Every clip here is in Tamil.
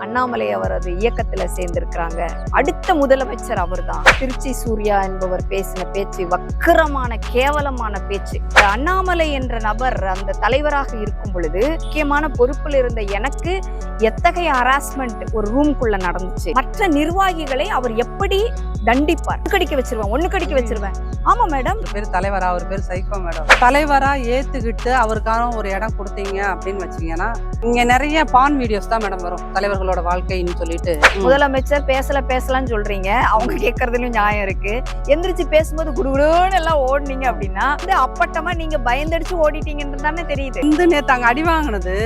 அண்ணாமலை அவரது இயக்கத்துல சேர்ந்திருக்கிறாங்க. அடுத்த முதலமைச்சர் அவர்தான். திருச்சி சூர்யா என்பவர் பேசின பேச்சு வக்கிரமான கேவலமான பேச்சு. அண்ணாமலை என்ற நபர் அந்த தலைவராக இருக்கும் பொழுது முக்கியமான பொறுப்பில் இருந்த எனக்கு எத்தகைய ஹராஸ்மெண்ட் ஒரு ரூம்குள்ள நடந்துச்சு. மற்ற நிர்வாகிகளை அவர் எப்படி தண்டிப்பார்? ஒண்ணு கடிக்க வச்சிருவேன். ஆமா மேடம், பேர் தலைவரா, அவர் பேர் சைக்கோ மேடம். தலைவரா ஏத்துக்கிட்டு அவருக்கான ஒரு இடம் கொடுத்தீங்க அப்படின்னு வச்சீங்கன்னா இங்க நிறைய பான் வீடியோஸ் தான் மேடம் வரும், தலைவர்களோட வாழ்க்கைன்னு சொல்லிட்டு. முதலமைச்சர் பேசலாம்னு சொல்றீங்க, அவங்க கேட்கறதுலயும் நியாயம் இருக்கு. எந்திரிச்சு பேசும்போது குடுகுடுன்னு எல்லாம் ஓடுனீங்க அப்படின்னா அப்பட்டமா நீங்க பயந்தடிச்சு ஓடிட்டீங்கன்னு தானே தெரியுது. நேத்து அங்க அடி வாங்கினது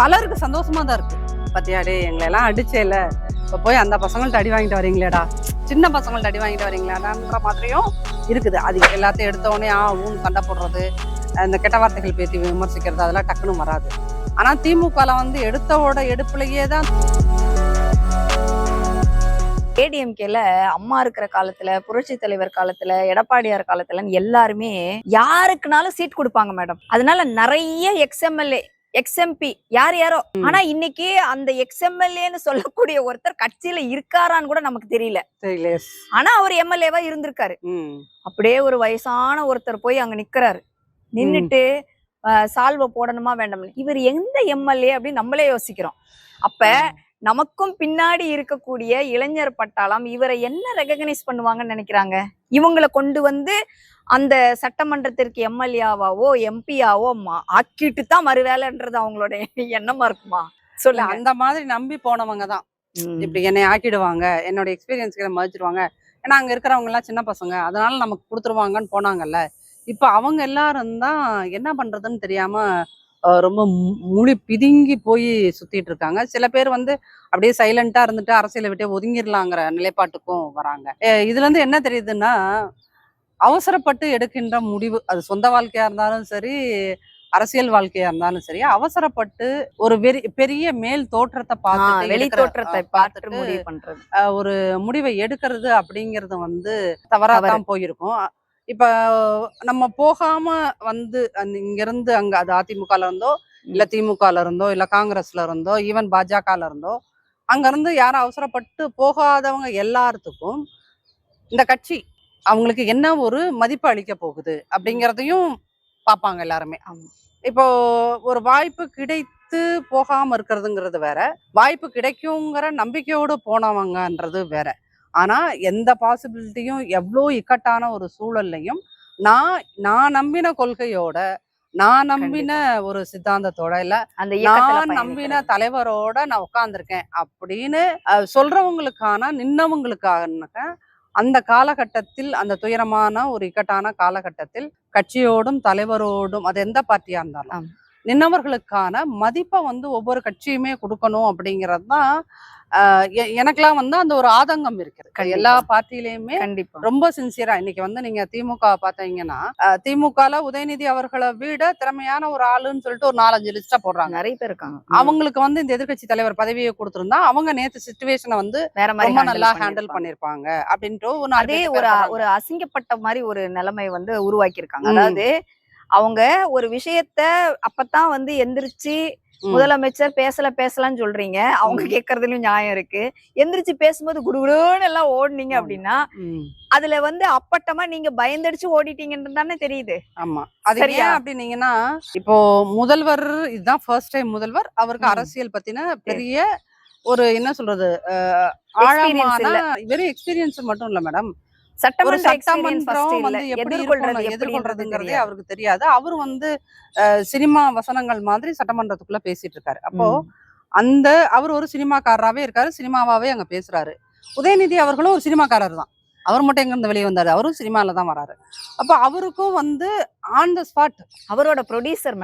பலருக்கு சந்தோஷமா தான் இருக்கு. பத்தியாடே எங்களை எல்லாம் அடிச்சேல, இப்ப போய் அந்த பசங்கள்ட்ட அடி வாங்கிட்டு வரீங்களேடா, சின்ன பசங்கள்ட்ட அடி வாங்கிட்டு வரீங்களாடான்ற மாதிரியும் இருக்குது. அது எல்லாத்தையும் எடுத்தவொடனே ஊன்னு சண்டை போடுறது, இந்த கெட்ட வார்த்தைகள் பேசி விமர்சிக்கிறது, அதெல்லாம் டக்குன்னு வராது. ஆனா திமுகல எடுத்தவோட எடுப்புலயே தான். ஏடிஎம்கேல அம்மா இருக்கிற காலத்துல, புரட்சி தலைவர் காலத்துல, எடப்பாடியார் காலத்துல எல்லாருமே யாருக்குனாலும் சீட் கொடுப்பாங்க மேடம். அதனால நிறைய எக்ஸ்எம்எல்ஏ எக்ஸ்எம்பி யாரோ. ஆனா இன்னைக்கு அந்த எக்ஸ்எம்எல்ஏன்னு சொல்லக்கூடிய ஒருத்தர் கட்சியில இருக்காரான்னு கூட நமக்கு தெரியல. ஆனா அவர் எம்எல்ஏவா இருந்திருக்காரு. அப்படியே ஒரு வயசான ஒருத்தர் போய் அங்க நிக்கிறாரு. நின்னுட்டு சால்வை போடணுமா வேண்டாம், இவர் எந்த எம்எல்ஏ அப்படின்னு நம்மளே யோசிக்கிறோம். அப்ப நமக்கும் பின்னாடி இருக்கக்கூடிய இளைஞர் பட்டாளம் இவரை என்ன ரெகக்னைஸ் பண்ணுவாங்கன்னு நினைக்கிறாங்க? இவங்களை கொண்டு அந்த சட்டமன்றத்திற்கு எம்எல்ஏவாவோ எம்பியாவோ ஆக்கிட்டு தான் மறுவேலைன்றது அவங்களோட எண்ணமா இருக்குமா? சொல்ல அந்த மாதிரி நம்பி போனவங்க தான் இப்படி என்னை ஆக்கிடுவாங்க, என்னோட எக்ஸ்பீரியன்ஸ்களை மதிச்சிடுவாங்க, ஏன்னா அங்க இருக்கிறவங்க எல்லாம் சின்ன பசங்க, அதனால நமக்கு கொடுத்துருவாங்கன்னு போனாங்கல்ல. இப்ப அவங்க எல்லாரும் தான் என்ன பண்றதுன்னு தெரியாம ரொம்ப முழி பிதுங்கி போய் சுத்திட்டு இருக்காங்க. சில பேர் அப்படியே சைலண்டா இருந்துட்டு அரசியலை விட்டே ஒதுங்கிடலாங்கிற நிலைப்பாட்டுக்கும் வராங்க. இதுல இருந்து என்ன தெரியுதுன்னா, அவசரப்பட்டு எடுக்கின்ற முடிவு, அது சொந்த வாழ்க்கையா இருந்தாலும் சரி, அரசியல் வாழ்க்கையா இருந்தாலும் சரி, அவசரப்பட்டு ஒரு பெரிய மேல் தோற்றத்தை பார்த்து, வெளி தோற்றத்தை பார்த்துட்டு முடிவு பண்றது, ஒரு முடிவை எடுக்கிறது அப்படிங்கிறது தவறாதான் போயிருக்கும். இப்ப நம்ம போகாம இங்க இருந்து அங்க, அது அதிமுகல இருந்தோ இல்ல திமுகல இருந்தோ இல்ல காங்கிரஸ்ல இருந்தோ ஈவன் பாஜகல இருந்தோ அங்க இருந்து யாரும் அவசரப்பட்டு போகாதவங்க எல்லாத்துக்கும் இந்த கட்சி அவங்களுக்கு என்ன ஒரு மதிப்பு அளிக்க போகுது அப்படிங்கிறதையும் பார்ப்பாங்க எல்லாருமே. இப்போ ஒரு வாய்ப்பு கிடைத்து போகாம இருக்கிறதுங்கிறது வேற, வாய்ப்பு கிடைக்குங்கிற நம்பிக்கையோடு போனவங்கன்றது வேற. ஆனா எந்த பாசிபிலிட்டியும் எவ்வளோ இக்கட்டான ஒரு சூழல்லையும் நான் நம்பின கொள்கையோட, நான் நம்பின ஒரு சித்தாந்தத்தோட, இல்ல நான் நம்பின தலைவரோட நான் உட்கார்ந்துருக்கேன் அப்படின்னு சொல்றவங்களுக்கான, நின்னவங்களுக்கான அந்த காலகட்டத்தில், அந்த துயரமான ஒரு இக்கட்டான காலகட்டத்தில் கட்சியோடும் தலைவரோடும், அது எந்த பார்ட்டியா இருந்தாலும் நின்னவர்களுக்கான மதிப்பை ஒவ்வொரு கட்சியுமே கொடுக்கணும் அப்படிங்கிறது தான் எனக்கெல்லாம் அந்த ஒரு ஆதங்கம் இருக்குது. எல்லா பார்ட்டியிலயுமே ரொம்ப சின்சியரா. இன்னைக்கு நீங்க திமுக பாத்தீங்கன்னா, திமுகல உதயநிதி அவர்களை விட திறமையான ஒரு ஆளுன்னு சொல்லிட்டு ஒரு 4-5 லிஸ்டா போடுறாங்க. நிறைய பேர் இருக்காங்க. அவங்களுக்கு இந்த எதிர்கட்சி தலைவர் பதவியை கொடுத்திருந்தா அவங்க நேத்து சிச்சுவேஷனை ரொம்ப நல்லா ஹேண்டில் பண்ணிருப்பாங்க அப்படின்ட்டு அதே ஒரு அசிங்கப்பட்ட மாதிரி ஒரு நிலைமை உருவாக்கி இருக்காங்க. அதாவது அவங்க ஒரு விஷயத்த அப்பதான் எந்திரிச்சு முதலமைச்சர் பேசலாம்னு சொல்றீங்க, அவங்க கேட்கறதுலயும் நியாயம் இருக்கு. எந்திரிச்சு பேசும்போது குடுகுடுன்னு எல்லாம் ஓடுனீங்க அப்படின்னா அதுல அப்பட்டமா நீங்க பயந்தடிச்சு ஓடிட்டீங்கன்னு தானே தெரியுது. ஆமா, அது ஏன் அப்படின்னீங்கன்னா, இப்போ முதல்வர் இதுதான் ஃபர்ஸ்ட் டைம் முதல்வர், அவருக்கு அரசியல் பத்தின பெரிய ஒரு என்ன சொல்றது ஆழமான வெறும் எக்ஸ்பீரியன்ஸ் மட்டும் இல்ல மேடம், சட்டமன்றம் எப்படி எதிர்கொள்றதுங்கிறதே அவருக்கு தெரியாது. அவரு சினிமா வசனங்கள் மாதிரி சட்டமன்றத்துக்குள்ள பேசிட்டு இருக்காரு. அப்போ அவர் ஒரு சினிமாக்காரராவே இருக்காரு, சினிமாவாவே அங்க பேசுறாரு. உதயநிதி அவர்களும் ஒரு சினிமாக்காரர் தான், அவர் மட்டும் எங்க இருந்து வெளியே வந்தாரு, அவரும் சினிமால தான் வராரு. அப்ப அவருக்கும் ஆன் த ஸ்பாட் அவரோட ப்ரொடியூசர்.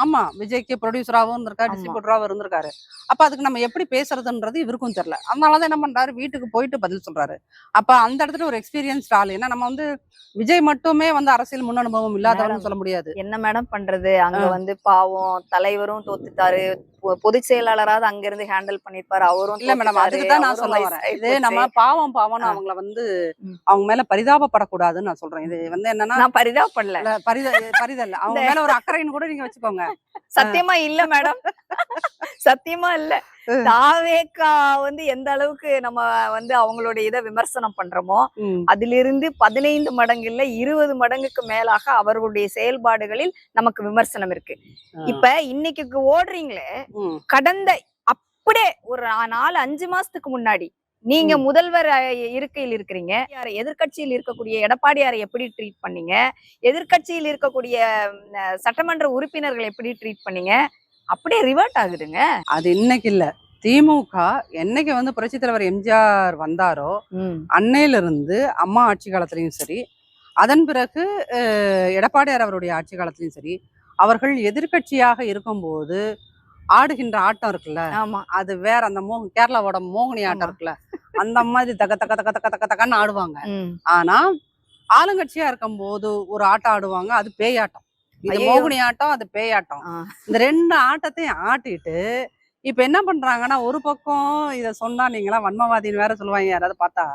ஆமா, விஜய்க்கு ப்ரொடியூசராகவும் இருந்திருக்காரு, டிஸ்ட்ரிபியூட்டராகவும் இருந்திருக்காரு. அப்ப அதுக்கு நம்ம எப்படி பேசுறதுன்றது இவருக்கும் தெரியல. அதனாலதான் என்ன பண்றாரு, வீட்டுக்கு போயிட்டு பதில் சொல்றாரு. அப்ப அந்த இடத்துல ஒரு எக்ஸ்பீரியன்ஸ்ட் ஆள். ஏன்னா நம்ம விஜய் மட்டுமே அரசியல் முன் அனுபவம் இல்லாதவர்னு சொல்ல முடியாது. என்ன மேடம் பண்றது, அங்க பாவம் தலைவரும் தோத்துட்டாரு, பொதுச் செயலாளராவது அங்க இருந்து ஹேண்டில் பண்ணிருப்பாரு, அவரும் இல்ல மேடம். அதுக்குதான் நான் சொல்ல வரேன், இது நம்ம பாவம் அவங்கள அவங்க மேல பரிதாபப்படக்கூடாதுன்னு நான் சொல்றேன். இது என்னன்னா, நான் பரிதாபப்படல, பரிதல் அவங்க மேல ஒரு அக்கறைன்னு கூட நீங்க வச்சுக்கோங்க. சத்தியமா இல்ல மேடம். சத்தியமா இல்ல. தாவேக்கா வந்து எந்த அளவுக்கு நம்ம வந்து அவங்களுடைய இதை விமர்சனம் பண்றோமோ அதிலிருந்து 15 மடங்கு இல்ல 20 மடங்குக்கு மேலாக அவர்களுடைய செயல்பாடுகளில் நமக்கு விமர்சனம் இருக்கு. இப்ப இன்னைக்கு ஓடுறீங்களே, கடந்த அப்படியே ஒரு 4-5 மாசத்துக்கு முன்னாடி நீங்க முதல்வர் இருக்கையில் இருக்கிறீங்க, எதிர்கட்சியில் இருக்கக்கூடிய எடப்பாடியாரை எப்படி ட்ரீட் பண்ணீங்க, எதிர்கட்சியில் இருக்கக்கூடிய சட்டமன்ற உறுப்பினர்கள் எப்படி ட்ரீட் பண்ணீங்க, அப்படியே ரிவர்ட் ஆகுதுங்க. அது இன்னைக்கு இல்ல, திமுக என்னைக்கு வந்து புரட்சி தலைவர் எம்ஜிஆர் வந்தாரோ அன்னையில இருந்து அம்மா ஆட்சி காலத்திலையும் சரி, அதன் பிறகு எடப்பாடியார் அவருடைய ஆட்சி காலத்திலையும் சரி, அவர்கள் எதிர்கட்சியாக இருக்கும்போது ஆடுகின்ற ஆட்டம் இருக்குல்ல, அது வேற. அந்த கேரளாவோட மோகினி ஆட்டம் இருக்குல்ல, அந்த மாதிரி தக்க தக்க தக்க தக்க தக்க தக்கன்னு ஆடுவாங்க. ஆனா ஆளுங்கட்சியா இருக்கும் போது ஒரு ஆட்டம் ஆடுவாங்க, அது பேயாட்டம். இது மோகினி ஆட்டம், அது பேயாட்டம். இந்த 2 ஆட்டத்தையும் ஆட்டிட்டு இப்ப என்ன பண்றாங்கன்னா, ஒரு பக்கம் இத சொன்னா நீங்களா வன்மவாதின்னு வேற சொல்லுவாங்க யாராவது பார்த்தா.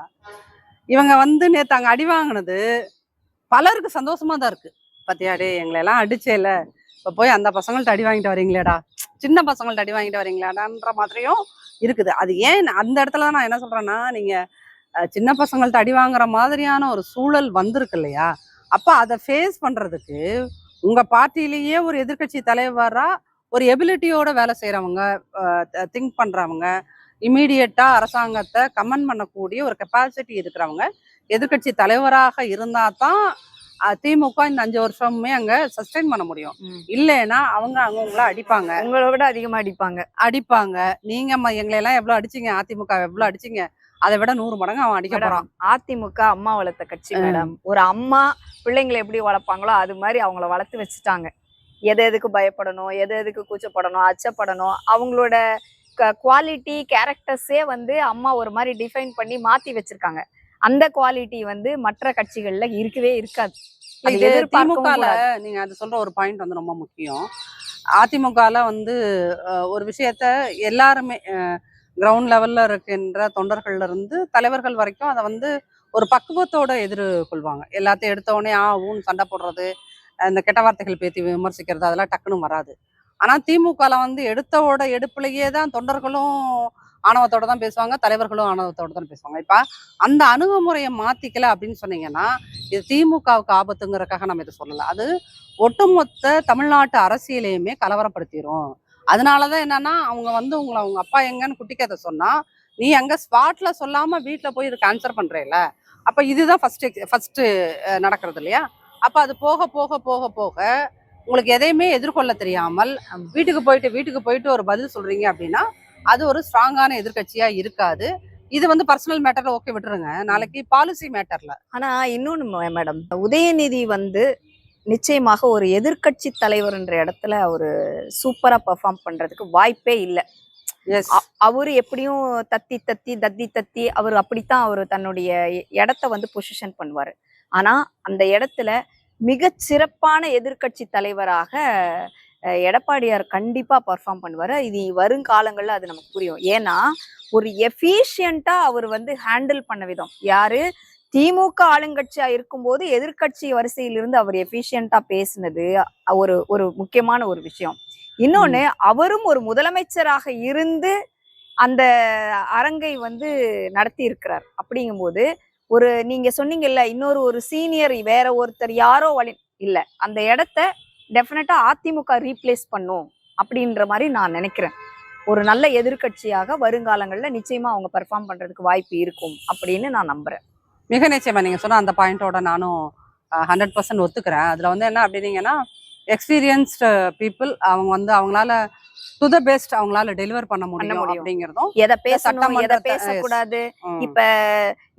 இவங்க வந்து நேத்து அங்க அடி வாங்கினது பலருக்கு சந்தோஷமா தான் இருக்கு. பத்தியாடே எங்களை எல்லாம் அடிச்சேல, இப்ப போய் அந்த பசங்கள்ட்ட அடி வாங்கிட்டு வரீங்களேடா, சின்ன பசங்கள்ட்ட அடி வாங்கிட்டு வரீங்களாடான்ற மாதிரியும் இருக்குது. அது ஏன் அந்த இடத்துல நான் என்ன சொல்றேன்னா, நீங்க சின்ன பசங்கள்ட்ட அடி வாங்குற மாதிரியான ஒரு சூழல் வந்திருக்கு இல்லையா, அப்ப அதை ஃபேஸ் பண்றதுக்கு உங்க பார்ட்டிலேயே ஒரு எதிர்கட்சி தலைவரா ஒரு எபிலிட்டியோட வேலை செய்யறவங்க, திங்க் பண்றவங்க, இமீடியட்டா அரசாங்கத்தை கமெண்ட் பண்ணக்கூடிய ஒரு கெப்பாசிட்டி இருக்கிறவங்க எதிர்கட்சி தலைவராக இருந்தா தான் திமுக இந்த 5 வருஷமுமே அங்க சஸ்டெயின் பண்ண முடியும். இல்லைன்னா அவங்க உங்களை அடிப்பாங்க, உங்களை விட அதிகமா அடிப்பாங்க. நீங்க எங்களை எல்லாம் எவ்வளவு அடிச்சீங்க, அதிமுக எவ்வளவு அடிச்சீங்க, அதை விட 100 மடங்கு அவன் அடிக்க போறான். அதிமுக அம்மா வளர்த்த கட்சி மேடம். ஒரு அம்மா பிள்ளைங்களை எப்படி வளர்ப்பாங்களோ அது மாதிரி அவங்கள வளர்த்து வச்சுட்டாங்க. எதுக்கு பயப்படணும், எதுக்கு கூச்சப்படணும், அச்சப்படணும், அவங்களோட குவாலிட்டி கேரக்டர்ஸே வந்து அம்மா ஒரு மாதிரி டிஃபைன் பண்ணி மாத்தி வச்சிருக்காங்க. அந்த குவாலிட்டி வந்து மற்ற கட்சிகள்ல இருக்கவே இருக்காது. இது திமுகல நீங்க அது சொல்ற ஒரு பாயிண்ட் வந்து ரொம்ப முக்கியம். அதிமுகல வந்து ஒரு விஷயத்த எல்லாருமே கிரவுண்ட் லெவல்ல இருக்கின்ற தொண்டர்கள்ல இருந்து தலைவர்கள் வரைக்கும் அதை வந்து ஒரு பக்குவத்தோட எதிர்கொள்வாங்க. எல்லாத்தையும் எடுத்த உடனே ஊன்னு சண்டை போடுறது, இந்த கெட்ட வார்த்தைகள் பேத்தி விமர்சிக்கிறது, அதெல்லாம் டக்குன்னு வராது. ஆனா திமுகல வந்து எடுப்புலயே தான் தொண்டர்களும் ஆணவத்தோட தான் பேசுவாங்க, தலைவர்களும் ஆணவத்தோட தான் பேசுவாங்க. இப்ப அந்த அணுகுமுறையை மாத்திக்கல அப்படின்னு சொன்னீங்கன்னா, இது திமுகவுக்கு ஆபத்துங்கிறதுக்காக நம்ம இதை சொல்லல. அது ஒட்டுமொத்த தமிழ்நாட்டு அரசியலையுமே கலவரப்படுத்திடும். அதனாலதான் என்னன்னா, அவங்க வந்து அவங்க அப்பா எங்கன்னு குட்டி கதை சொன்னா, நீ அங்க ஸ்பாட்ல சொல்லாம வீட்டுல போய் இதுக்கு ஆன்சர் பண்றேல, அப்ப இதுதான் ஃபர்ஸ்ட் நடக்கிறது இல்லையா. அப்ப அது போக போக போக போக உங்களுக்கு எதையுமே எதிர்கொள்ள தெரியாமல் வீட்டுக்கு போயிட்டு ஒரு பதில் சொல்றீங்க அப்படின்னா, அது ஒரு ஸ்ட்ராங்கான எதிர்கட்சியா இருக்காது. இது வந்து பர்சனல் மேட்டர்ல ஓகே விட்டுருங்க, நாளைக்கு பாலிசி மேட்டர்ல. ஆனா இன்னொன்னு மேடம், உதயநிதி வந்து நிச்சயமாக ஒரு எதிர்கட்சி தலைவர்ன்ற இடத்துல ஒரு சூப்பரா பெர்ஃபார்ம் பண்றதுக்கு வாய்ப்பே இல்லை. அவரு எப்படியும் தத்தி அவர் அப்படித்தான் அவரு தன்னுடைய இடத்த வந்து பொசிஷன் பண்ணுவாரு. ஆனா அந்த இடத்துல மிக சிறப்பான எதிர்கட்சி தலைவராக எடப்பாடியார் கண்டிப்பா பெர்ஃபார்ம் பண்ணுவாரு. இது வருங்காலங்கள்ல அது நமக்கு புரியும். ஏன்னா ஒரு எஃபிஷியண்டா அவர் வந்து ஹேண்டில் பண்ண விதம், யாரு திமுக ஆளுங்கட்சியா இருக்கும்போது எதிர்கட்சி வரிசையிலிருந்து அவர் எஃபிஷியண்டா பேசினது ஒரு முக்கியமான ஒரு விஷயம். இன்னொன்னு, அவரும் ஒரு முதலமைச்சராக இருந்து அந்த அரங்கை வந்து நடத்தி இருக்கிறார். அப்படிங்கும்போது ஒரு நீங்க சொன்னீங்கல்ல, இன்னொரு ஒரு சீனியர் வேற ஒருத்தர் யாரோ இல்ல, அந்த இடத்த டெஃபினட்டா அதிமுக ரீப்ளேஸ் பண்ணும் அப்படின்ற மாதிரி நான் நினைக்கிறேன். ஒரு நல்ல எதிர்கட்சியாக வருங்காலங்கள்ல நிச்சயமா அவங்க பெர்ஃபார்ம் பண்றதுக்கு வாய்ப்பு இருக்கும் அப்படின்னு நான் நம்புறேன். மிக நிச்சயமா நீங்க சொன்ன அந்த பாயிண்டோட நானும் 100% ஒத்துக்கிறேன். அதுல வந்து என்ன அப்படின்னீங்கன்னா, எக்ஸ்பீரியன்ஸ்டு பீப்புள் அவங்க வந்து அவங்களால டு த பெஸ்ட் அவங்களால டெலிவர் பண்ண முடியும் அப்படிங்கிறதும், எதை பேசணும் எதை பேசக்கூடாது. இப்ப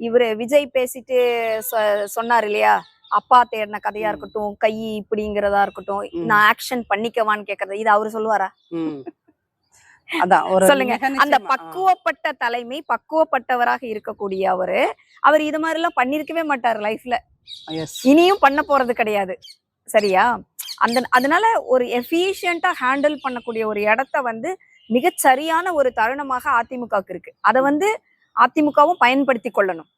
இவரு விஜய் பேசிட்டு சொன்னார் இல்லையா, அப்பா தேடின கதையா இருக்கட்டும், கை இப்படிங்கிறதா இருக்கட்டும், நான் ஆக்ஷன் பண்ணிக்கவான்னு கேக்குறது, இது அவரு சொல்லுவாரா? சொல்லுங்க. அந்த பக்குவப்பட்ட தலைமை, பக்குவப்பட்டவராக இருக்கக்கூடிய அவர் இது மாதிரி எல்லாம் பண்ணிருக்கவே மாட்டாரு லைஃப்ல, இனியும் பண்ண போறது கிடையாது. சரியா? அதனால ஒரு எஃபிஷியண்டா ஹேண்டில் பண்ணக்கூடிய ஒரு இடத்த வந்து மிகச் சரியான ஒரு தருணமாக அதிமுகவுக்கு இருக்கு. அதை வந்து அதிமுகவும் பயன்படுத்தி கொள்ளணும்.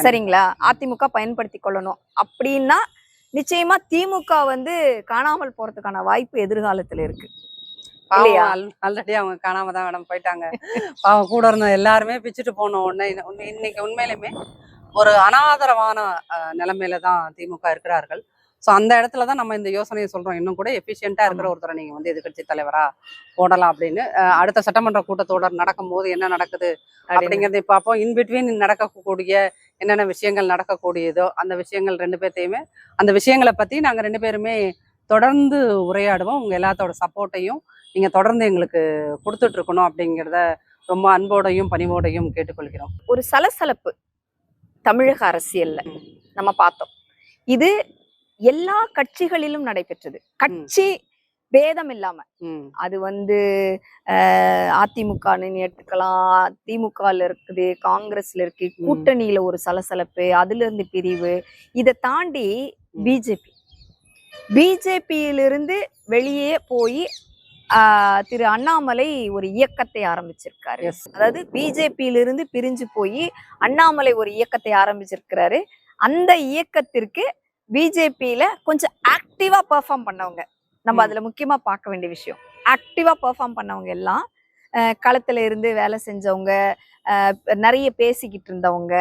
சரிங்களா? அதிமுக பயன்படுத்தி கொள்ளணும். அப்படின்னா நிச்சயமா திமுக வந்து காணாமல் போறதுக்கான வாய்ப்பு எதிர்காலத்துல இருக்கு இல்லையா? ஆல்ரெடி அவங்க காணாம தான் மேடம் போயிட்டாங்க. பாவம் கூட இருந்த எல்லாருமே பிச்சுட்டு போன உடனே இன்னைக்கு உண்மையிலுமே ஒரு அனாதரவான நிலைமையில தான் திமுக இருக்கிறார்கள். ஸோ அந்த இடத்துல தான் நம்ம இந்த யோசனையை சொல்றோம். இன்னும் கூட எஃபிஷியண்டா இருக்கிற ஒருத்தரை நீங்க வந்து எதிர்க்கட்சி தலைவரா போடலாம் அப்படின்னு. அடுத்த சட்டமன்ற கூட்டத்தொடர் நடக்கும் போது என்ன நடக்குது அப்படிங்கறதை பார்ப்போம். இன்பிட்வீன் நடக்கக்கூடிய என்னென்ன விஷயங்கள் நடக்கக்கூடியதோ அந்த விஷயங்கள் 2 பேர்த்தையுமே அந்த விஷயங்களை பத்தி நாங்க 2 பேருமே தொடர்ந்து உரையாடுவோம். உங்க எல்லாத்தோட சப்போர்ட்டையும் நீங்க தொடர்ந்து எங்களுக்கு கொடுத்துட்டு இருக்கணும் அப்படிங்கிறத ரொம்ப அன்போடையும் பணிவோடையும் கேட்டுக்கொள்கிறோம். ஒரு சலசலப்பு தமிழக அரசியல்ல நம்ம பார்த்தோம். இது எல்லா கட்சிகளிலும் நடைபெற்றது. கட்சி பேதம் இல்லாம அது வந்து அதிமுகன்னு எடுத்துக்கலாம், திமுகல இருக்குது, காங்கிரஸ்ல இருக்கு, கூட்டணியில ஒரு சலசலப்பு, அதுல இருந்து பிரிவு. இதை தாண்டி பிஜேபியிலிருந்து வெளியே போய் திரு அண்ணாமலை ஒரு இயக்கத்தை ஆரம்பிச்சிருக்காரு. அதாவது பிஜேபியிலிருந்து பிரிஞ்சு போய் அண்ணாமலை ஒரு இயக்கத்தை ஆரம்பிச்சிருக்கிறாரு. அந்த இயக்கத்திற்கு பிஜேபியில கொஞ்சம் ஆக்டிவா பெர்ஃபார்ம் பண்ணவங்க, நம்ம அதுல முக்கியமா பார்க்க வேண்டிய விஷயம், ஆக்டிவா பெர்ஃபார்ம் பண்ணவங்க எல்லாம் களத்துல இருந்து வேலை செஞ்சவங்க, நிறைய பேசிக்கிட்டு இருந்தவங்க,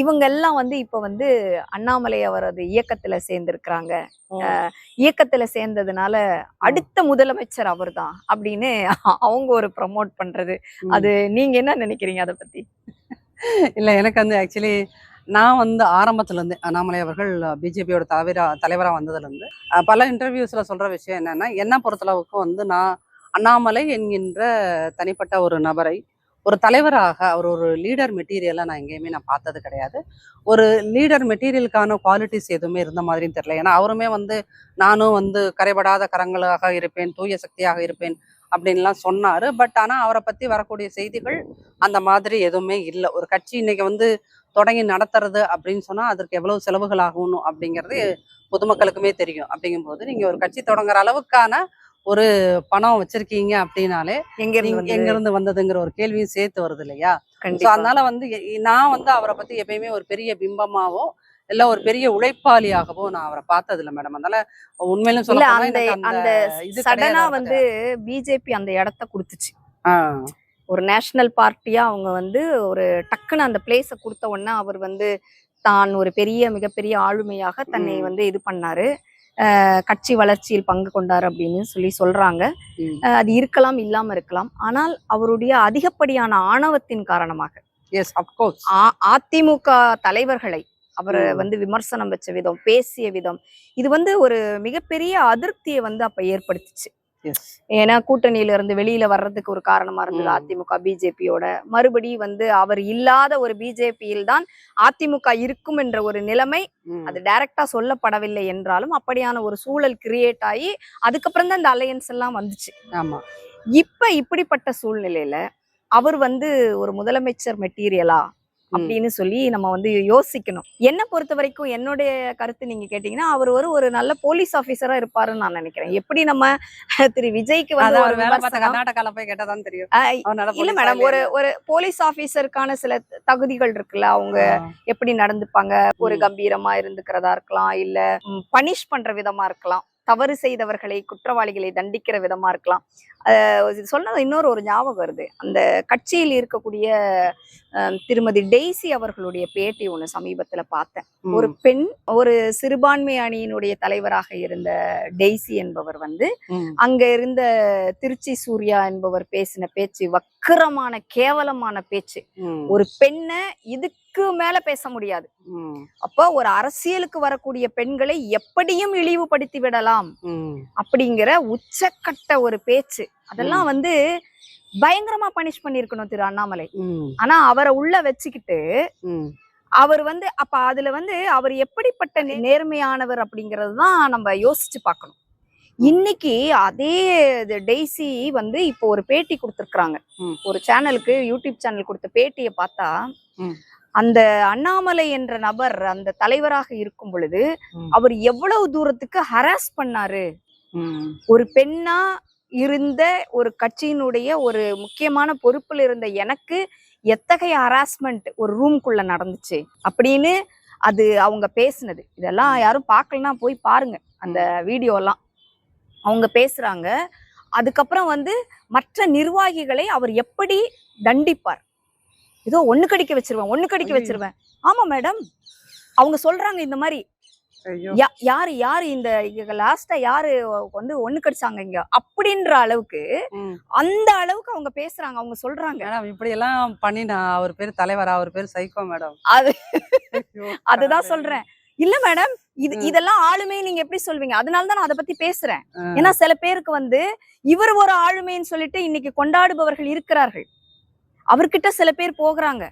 இவங்க எல்லாம் வந்து இப்ப வந்து அண்ணாமலை அவரது இயக்கத்துல சேர்ந்திருக்கிறாங்க. இயக்கத்துல சேர்ந்ததுனால அடுத்த முதலமைச்சர் அவர் தான் அப்படின்னு அவங்க ஒரு ப்ரமோட் பண்றது, அது நீங்க என்ன நினைக்கிறீங்க அதை பத்தி? இல்ல, எனக்கு வந்து ஆக்சுவலி நான் வந்து ஆரம்பத்துல இருந்து அண்ணாமலை அவர்கள் பிஜேபியோட தலைவரா வந்ததுல இருந்து பல இன்டர்வியூஸ்ல சொல்ற விஷயம் என்னன்னா, என்ன பொறுத்தளவுக்கு வந்து நான் அண்ணாமலை என்கின்ற தனிப்பட்ட ஒரு நபரை ஒரு தலைவராக அவர் ஒரு லீடர் மெட்டீரியலை நான் எங்கேயுமே நான் பார்த்தது கிடையாது. ஒரு லீடர் மெட்டீரியலுக்கான குவாலிட்டிஸ் எதுவுமே இருந்த மாதிரியும் தெரியல. ஏன்னா அவருமே வந்து நானும் வந்து கரைபடாத கரங்களாக இருப்பேன், தூய சக்தியாக இருப்பேன் அப்படின்லாம் சொன்னாரு. பட் ஆனால் அவரை பற்றி வரக்கூடிய செய்திகள் அந்த மாதிரி எதுவுமே இல்லை. ஒரு கட்சி இன்னைக்கு வந்து தொடங்கி நடத்துறது அப்படின்னு சொன்னா அதற்கு எவ்வளவு செலவுகள் ஆகணும் அப்படிங்கிறது பொதுமக்களுக்குமே தெரியும். அப்படிங்கும்போது நீங்க ஒரு கட்சி தொடங்குற அளவுக்கான ஒரு பணம் வச்சிருக்கீங்க அப்படின்னாலே எங்க இருந்து வந்ததுங்கிற ஒரு கேள்வியும் சேர்த்து வருது இல்லையா? அதனால வந்து நான் வந்து அவரை பத்தி எப்பயுமே ஒரு பெரிய பிம்பமாவோ இல்ல ஒரு பெரிய உழைப்பாளியாகவோ நான் அவரை பார்த்தது இல்லை மேடம். அதனால உண்மையிலும் சொல்ல அந்த சடனா வந்து பிஜேபி அந்த இடத்த கொடுத்துச்சு. ஒரு நேஷனல் பார்ட்டியா அவங்க வந்து ஒரு டக்குன்னு அந்த பிளேஸ கொடுத்த உடனே அவர் வந்து தான் ஒரு மிகப்பெரிய ஆளுமையாக தன்னை வந்து இது பண்ணாரு, கட்சி வளர்ச்சியில் பங்கு கொண்டார் அப்படின்னு சொல்றாங்க. அது இருக்கலாம், இல்லாம இருக்கலாம். ஆனால் அவருடைய அதிகப்படியான ஆணவத்தின் காரணமாக அதிமுக தலைவர்களை அவரை வந்து விமர்சனம் வச்ச விதம், பேசிய விதம், இது வந்து ஒரு மிகப்பெரிய அதிருப்தியை வந்து அப்ப ஏற்படுத்துச்சு. ஏன்னா கூட்டணியில இருந்து வெளியில வர்றதுக்கு ஒரு காரணமா இருந்தது அதிமுக பிஜேபியோட. மறுபடி வந்து அவர் இல்லாத ஒரு பிஜேபியில் தான் அதிமுக இருக்கும் என்ற ஒரு நிலைமை, அது டைரக்டா சொல்லப்படவில்லை என்றாலும் அப்படியான ஒரு சூழல் கிரியேட் ஆகி அதுக்கப்புறம் தான் இந்த அலையன்ஸ் எல்லாம் வந்துச்சு. ஆமா, இப்ப இப்படிப்பட்ட சூழ்நிலையில அவர் வந்து ஒரு முதலமைச்சர் மெட்டீரியலா அப்படின்னு சொல்லி நம்ம வந்து யோசிக்கணும். என்ன பொறுத்த வரைக்கும் என்னுடைய கருத்து நீங்க கேட்டீங்கன்னா, அவர் ஒரு நல்ல போலீஸ் ஆபீசரா இருப்பாருன்னு நான் நினைக்கிறேன். எப்படி நம்ம திரு விஜய்க்கு வந்து ஒரு கர்நாடகால போய் கேட்டதான் தெரியும். இல்ல மேடம், ஒரு போலீஸ் ஆபீசருக்கான சில தகுதிகள் இருக்குல்ல, அவங்க எப்படி நடந்துப்பாங்க, ஒரு கம்பீரமா இருந்துக்கிறதா இருக்கலாம், இல்ல பனிஷ் பண்ற விதமா இருக்கலாம், தவறு செய்தவர்களை குற்றவாளிகளை தண்டிக்கிற விதமா இருக்கலாம். சொன்னது இன்னொரு ஞாபகம் வருது. அந்த கட்சியில் இருக்கக்கூடிய திருமதி டெய்சி அவர்களுடைய பேட்டி ஒண்ணு சமீபத்துல பார்த்தேன். ஒரு பெண், ஒரு சிறுபான்மை அணியினுடைய தலைவராக இருந்த டெய்சி என்பவர் வந்து அங்க இருந்த திருச்சி சூர்யா என்பவர் பேசின பேச்சு வக்கிரமான கேவலமான பேச்சு. ஒரு பெண்ணை இதுக்கு மேல பேச முடியாது. அப்போ ஒரு அரசியலுக்கு வரக்கூடிய பெண்களை எப்படியும் இழிவுபடுத்தி விடலாம் அப்படிங்கிற உச்சக்கட்ட ஒரு பேச்சு. அதெல்லாம் வந்து பயங்கரமா பனிஷ் பண்ணிருக்கணும் திரு அண்ணாமலை. ஆனா அவரை உள்ள வச்சுக்கிட்டு அவர் வந்து அப்ப அதுல வந்து அவர் எப்படிப்பட்ட நேர்மையானவர் அப்படிங்கறதுதான் நம்ம யோசிச்சு பார்க்கணும். இன்னைக்கு அதே டெய்சி வந்து இப்போ ஒரு பேட்டி கொடுத்திருக்காங்க ஒரு சேனலுக்கு, யூடியூப் சேனல் கொடுத்த பேட்டியை பார்த்தா, அந்த அண்ணாமலை என்ற நபர் அந்த தலைவராக இருக்கும் பொழுது அவர் எவ்வளவு தூரத்துக்கு ஹராஸ் பண்ணாரு, ஒரு பெண்ணா இருந்த ஒரு கட்சியினுடைய ஒரு முக்கியமான பொறுப்புல இருந்த எனக்கு எத்தகைய ஹராஸ்மெண்ட் ஒரு ரூம்குள்ள நடந்துச்சு அப்படின்னு அது அவங்க பேசுனது. இதெல்லாம் யாரும் பார்க்கலன்னா போய் பாருங்க அந்த வீடியோ எல்லாம். அவங்க பேசுறாங்க. அதுக்கப்புறம் வந்து மற்ற நிர்வாகிகளை அவர் எப்படி தண்டிப்பார். ஏதோ ஒண்ணு கடிக்க வச்சிருவேன். ஆமா மேடம், அவங்க சொல்றாங்க இந்த மாதிரி. யாரு இந்த லாஸ்டா யாரு வந்து ஒண்ணு கடிச்சாங்க இங்க அப்படின்ற அளவுக்கு, அந்த அளவுக்கு அவங்க பேசுறாங்க. அவங்க சொல்றாங்க இப்படி எல்லாம் பண்ணி நான் அவர் பேரு தலைவரா, அவர் பேரு சைக்கோ மேடம். அதுதான் சொல்றேன். இல்ல மேடம், இதெல்லாம் ஆளுமை நீங்க எப்படி சொல்வீங்க? அதனாலதான் நான் அதை பத்தி பேசுறேன். ஏன்னா சில பேருக்கு வந்து இவர் ஒரு ஆளுமைன்னு சொல்லிட்டு இன்னைக்கு கொண்டாடுபவர்கள் இருக்கிறார்கள். அவர்கிட்ட சில பேர் போகிறாங்க.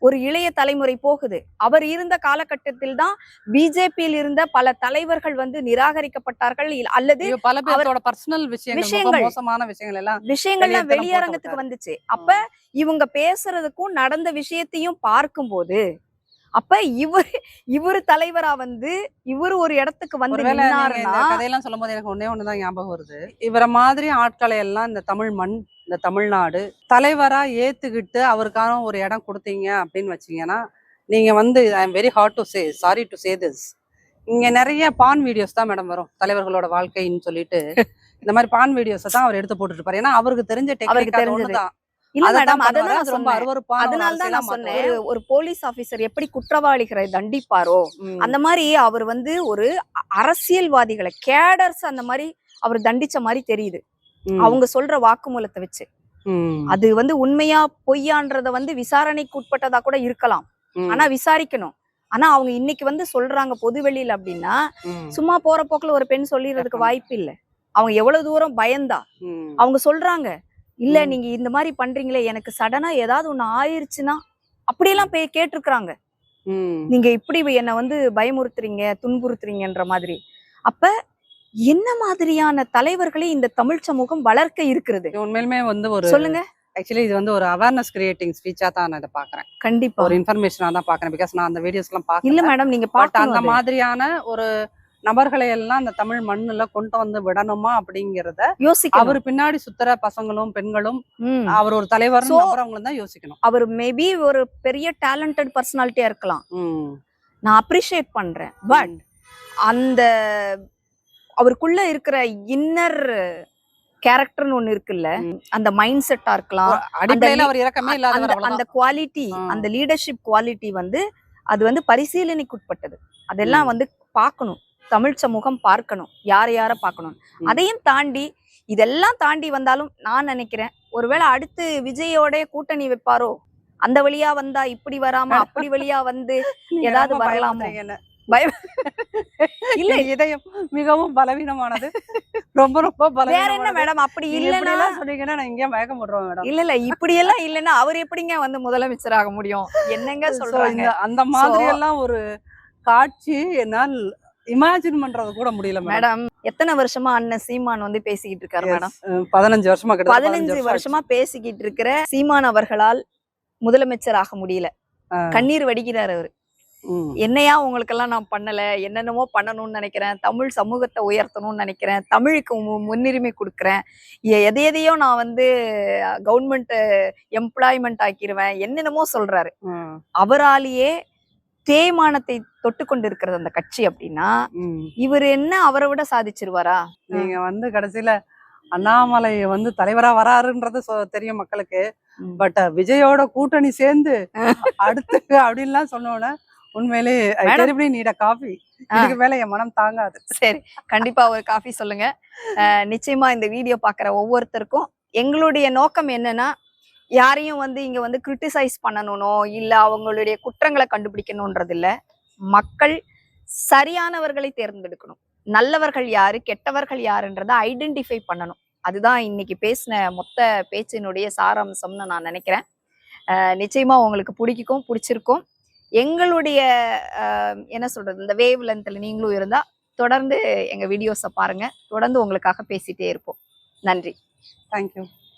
ஒரு இளைய தலைமுறை போகுது. அவர் இருந்த காலகட்டத்தில் தான் பிஜேபியில் இருந்த பல தலைவர்கள் வந்து நிராகரிக்கப்பட்டார்கள். அல்லது பல பேரோட பர்சனல் விஷயங்கள், மோசமான விஷயங்கள்லாம் வெளியரங்கத்துக்கு வந்துச்சு. அப்ப இவங்க பேசுறதுக்கும் நடந்த விஷயத்தையும் பார்க்கும்போது, அப்ப இவரு தலைவரா வந்து இவரு ஒரு இடத்துக்கு வந்து கதையெல்லாம் சொல்லும் போது எனக்கு ஒண்ணுதான் ஞாபகம் வருது. இவர மாதிரி ஆட்களை எல்லாம் இந்த தமிழ் மண், இந்த தமிழ்நாடு தலைவரா ஏத்துக்கிட்டு அவருக்கான ஒரு இடம் கொடுத்தீங்க அப்படின்னு வச்சீங்கன்னா, நீங்க வந்து I am very hard to say, sorry to say this, இங்க நிறைய பான் வீடியோஸ் தான் மேடம் வரும் தலைவர்களோட வாழ்க்கைன்னு சொல்லிட்டு. இந்த மாதிரி பான் வீடியோஸ் தான் அவர் எடுத்து போட்டுட்டு இருப்பாரு. ஏன்னா அவருக்கு தெரிஞ்ச டெக்னிக் தான். இல்ல மேடம், அதனாலதான் நான் சொன்னேன், ஒரு போலீஸ் ஆபீசர் எப்படி குற்றவாளிகளை தண்டிப்பாரோ அந்த மாதிரி அவர் வந்து ஒரு அரசியல்வாதிகளை, கேடர்ஸ் அந்த மாதிரி அவர் தண்டிச்ச மாதிரி தெரியுது அவங்க சொல்ற வாக்குமூலத்தை வச்சு. அது வந்து உண்மையா பொய்யான்றத வந்து விசாரணைக்கு உட்பட்டதா கூட இருக்கலாம். ஆனா விசாரிக்கணும். ஆனா அவங்க இன்னைக்கு வந்து சொல்றாங்க பொதுவெளியில அப்படின்னா, சும்மா போற போக்குல ஒரு பெண் சொல்லிடுறதுக்கு வாய்ப்பு இல்லை. அவங்க எவ்வளவு தூரம் பயந்தா அவங்க சொல்றாங்க. இல்ல நீங்க இந்த மாதிரி பண்றீங்களே, எனக்கு சடனா ஏதாவது ஒண்ணு ஆயிருச்சுன்னா அப்படியெல்லாம் கேட்டிருக்கிறாங்க. நீங்க இப்படி என்ன வந்து பயமுறுத்துறீங்க, துன்புறுத்துறீங்கன்ற மாதிரி. அப்ப என்ன மாதிரியான தலைவர்களை இந்த தமிழ் சமூகம் வளர்க்க இருக்கிறது? உண்மையிலுமே வந்து ஒரு சொல்லுங்க. ஆக்சுவலி இது வந்து ஒரு அவேர்னஸ் கிரியேட்டிங் ஸ்பீச்சா தான் நான் இதை பாக்குறேன். கண்டிப்பா ஒரு இன்ஃபர்மேஷனா தான் பாக்குறேன். பிகாஸ் நான் அந்த வீடியோஸ் எல்லாம் பாக்கல. இல்ல மேடம், நீங்க அந்த மாதிரியான ஒரு நபர்களை எல்லாம் அந்த தமிழ் மண்ணுல கொண்டு வந்து விடணுமா அப்படிங்கறத யோசிக்க, அவர் பின்னாடி சுத்துற பசங்களும் பெண்களும், அவர் ஒரு தலைவர் அவங்களும் தான் யோசிக்கணும். அவர் மேபி ஒரு பெரிய டேலண்டட் பர்சனாலிட்டியா இருக்கலாம், நான் அப்ரிஷியேட் பண்றேன். பட் அந்த அவருக்குள்ள இருக்கிற இன்னர் கேரக்டர்னு ஒண்ணு இருக்குல்ல, அந்த மைண்ட் செட்டா இருக்கலாம், அந்த குவாலிட்டி, அந்த லீடர்ஷிப் குவாலிட்டி வந்து அது வந்து பரிசீலனைக்கு உட்பட்டது. அதெல்லாம் வந்து பார்க்கணும், தமிழ் சமூகம் பார்க்கணும், யார பார்க்கணும். அதையும் தாண்டி, இதெல்லாம் தாண்டி வந்தாலும் நான் நினைக்கிறேன், ஒருவேளை அடுத்து விஜயோட கூட்டணி வைப்பாரோ, அந்த வழியா வந்தா இப்படி வராம அப்படி வழியா வந்து ஏதாவது வரலாமோ பயம். இல்ல, இதயம் மிகவும் பலவீனமானது, ரொம்ப ரொம்ப பலவீனம். வேற என்ன மேடம், அப்படி இல்லன்னா சொன்னீங்கன்னா நான் இங்கே மயக்கம் போடுறோம் மேடம். இல்ல இப்படி எல்லாம் இல்லன்னா அவர் எப்படிங்க வந்து முதலமைச்சர் ஆக முடியும்? என்னங்க சொல்றாங்க? அந்த மாதிரி எல்லாம் ஒரு காட்சி என்னால் இமேஜின் பண்றது கூட முடியல மேடம். எத்தனை வருஷமா அண்ணன் சீமான் வந்து பேசிக்கிட்டு இருக்காரு மேடம்? 15 வருஷமா 15 வருஷமா பேசிக்கிட்டு இருக்கிற சீமான் அவர்களால் முதலமைச்சர் ஆக முடியல. கண்ணீர் வடிக்கிறார் அவரு. என்னையா உங்களுக்கெல்லாம் நான் பண்ணல, என்னென்னமோ பண்ணணும்னு நினைக்கிறேன், தமிழ் சமூகத்தை உயர்த்தணும்னு நினைக்கிறேன், தமிழுக்கு முன்னுரிமை கொடுக்குறேன், எதையோ நான் வந்து கவர்மெண்ட் எம்ப்ளாய்மெண்ட் ஆக்கிடுவேன், என்னென்னமோ சொல்றாரு. அவராலேயே தேய்மானத்தை தொட்டு கொண்டு இருக்கிறது அந்த கட்சி அப்படின்னா, இவர் என்ன அவரை விட சாதிச்சிருவாரா? நீங்க வந்து கடைசியில அண்ணாமலை வந்து தலைவரா வராருன்றது தெரியும் மக்களுக்கு. பட் விஜயோட கூட்டணி சேர்ந்து அடுத்து அப்படின்லாம் சொன்னோன்னா உண்மையிலே நீட காஃபி, இதுக்கு மேல என் மனம் தாங்காது. சரி, கண்டிப்பா ஒரு காஃபி சொல்லுங்க. நிச்சயமா இந்த வீடியோ பாக்குற ஒவ்வொருத்தருக்கும் எங்களுடைய நோக்கம் என்னன்னா, யாரையும் வந்து இங்க வந்து கிரிட்டிசைஸ் பண்ணணும்னோ இல்ல அவங்களுடைய குற்றங்களை கண்டுபிடிக்கணும்ன்றது இல்ல. மக்கள் சரியானவர்களை தேர்ந்தெடுக்கணும். நல்லவர்கள் யாரு, கெட்டவர்கள் யாருன்றதை ஐடென்டிஃபை பண்ணணும். அதுதான் இன்னைக்கு பேசின மொத்த பேச்சினுடைய சாராம்சம்னு நான் நினைக்கிறேன். நிச்சயமா உங்களுக்கு பிடிச்சிருக்கும். எங்களுடைய என்ன சொல்றது, இந்த வேவ் லென்த்ல நீங்களும் இருந்தா தொடர்ந்து எங்க வீடியோஸை பாருங்க. தொடர்ந்து உங்களுக்காக பேசிட்டே இருப்போம். நன்றி. தேங்க்யூ.